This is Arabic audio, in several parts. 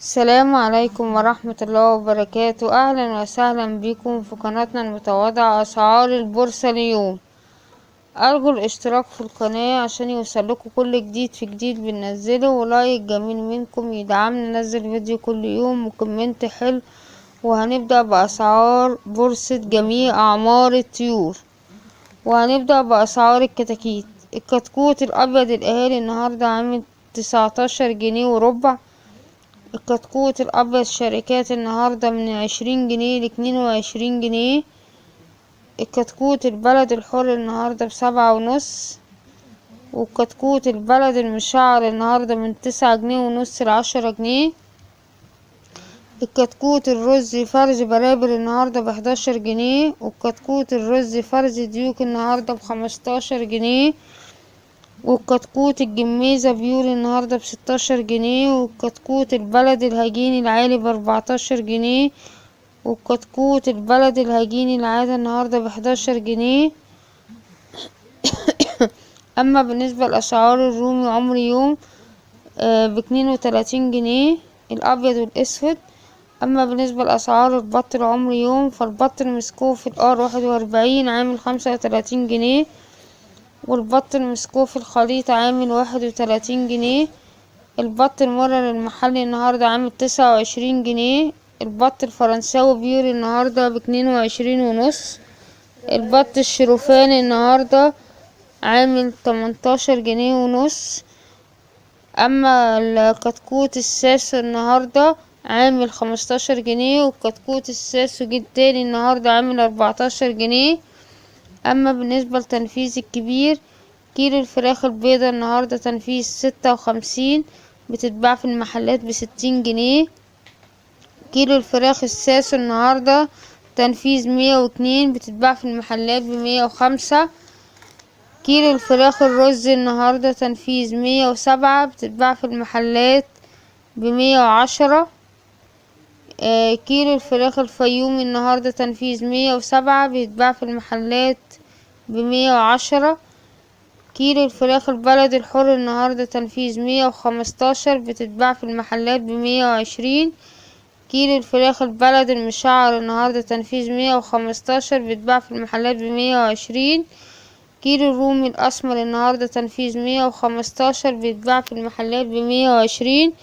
السلام عليكم ورحمة الله وبركاته. أهلا وسهلا بكم في قناتنا المتواضعة أسعار البورصة اليوم. أرجو الاشتراك في القناة عشان يوصلكوا كل جديد في جديد بننزله، ولايك جميل منكم يدعمنا ننزل فيديو كل يوم وكومنت حلو. وهنبدأ بأسعار بورصة جميع أعمار الطيور، وهنبدأ بأسعار الكتاكيت. الكتكوت الأبيض الأهالي النهاردة عامل 19 جنيه وربع. الكتكوت الأبيض شركات النهاردة من 20 جنيه ل22 جنيه. الكتكوت البلد الحر النهاردة ب7.5. والكتكوت البلد المشعر النهاردة من 9 جنيه ونص ل10 جنيه. الكتكوت الرز فرز برابر النهاردة ب11 جنيه. والكتكوت الرز فرز ديوك النهاردة ب15 جنيه. والكتكوت الجميزة بيوري النهاردة ب16 جنيه. والكتكوت البلد الهجيني العالي ب14 جنيه. والكتكوت البلد الهجيني العادي النهاردة ب11 جنيه. أما بالنسبة لأسعار الرومي عمر يوم ب32 جنيه الأبيض والأسود. أما بالنسبة لأسعار البط العمر يوم، فالبط المسكوف الR41 عامل 35 جنيه. والبط المسكوف الخليط عامل 31 جنيه. البط المرر المحلي النهاردة عامل 29 جنيه. البط الفرنساوي بيوري النهاردة ب22.5. البط الشروفاني النهاردة عامل 18 جنيه ونص. أما الكتكوت الساس النهاردة عامل 15 جنيه. والكتكوت الساس جيل تاني النهاردة عامل 14 جنيه. أما بالنسبة لتنفيذ الكبير، كيلو الفراخ البيضة النهاردة تنفيذ 56 بتتباع في المحلات ب60 جنيه. كيلو الفراخ الساس النهاردة تنفيذ 102 بتتباع في المحلات ب105. كيلو الفراخ الرز النهاردة تنفيذ 107 بتتباع في المحلات ب110. كيلو الفراخ الفيومي النهاردة تنفيذ 107 بيتباع في المحلات ب110. كيلو الفراخ البلد الحر النهاردة تنفيذ 115 بتتباع في المحلات ب120. كيلو الفراخ البلد المشعر النهاردة تنفيذ 115 بيتباع في المحلات ب120. كيلو الرومي الأسمر النهاردة تنفيذ 115 بيتباع في المحلات ب120.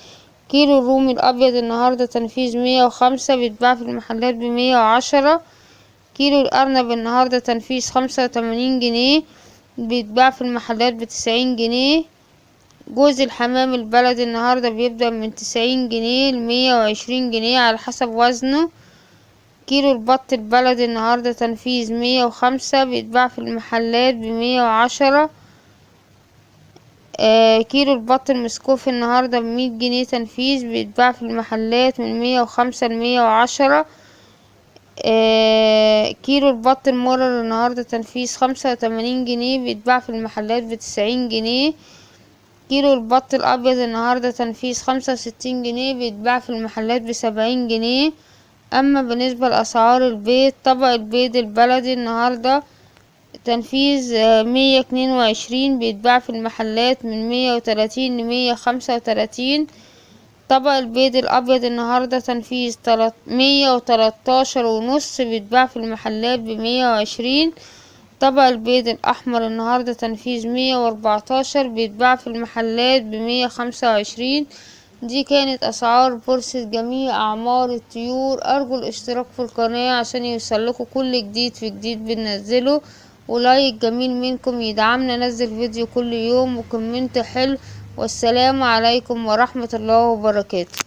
كيلو الرومي الأبيض النهاردة تنفيذ 105 بيتباع في المحلات ب110. كيلو الأرنب النهاردة تنفيذ 85 جنيه بيتباع في المحلات ب90 جنيه. جوز الحمام البلد النهاردة بيبدأ من 90 جنيه ل120 جنيه على حسب وزنه. كيلو البط البلد النهاردة تنفيذ 105 بيتباع في المحلات ب110. كيلو البط المسكوف النهاردة ب100 جنيه تنفيذ بيتباع في المحلات من 105 ل110. كيلو البط المرر النهاردة تنفيذ 85 جنيه بيتباع في المحلات ب90 جنيه. كيلو البط الأبيض النهاردة تنفيذ 65 جنيه بيتباع في المحلات ب70 جنيه. أما بالنسبة لأسعار البيض، طبق البيض البلدي النهاردة تنفيذ 122 بيتباع في المحلات من 130 ل135. طبق البيض الأبيض النهاردة تنفيذ 113.5 بيتباع في المحلات ب120. طبق البيض الأحمر النهاردة تنفيذ 114 بيتباع في المحلات ب125. دي كانت أسعار بورصة جميع أعمار الطيور. أرجو الاشتراك في القناة عشان يوصلكوا كل جديد في جديد بننزله، ولايك جميل منكم يدعمنا ننزل فيديو كل يوم وكومنت حلو. والسلام عليكم ورحمة الله وبركاته.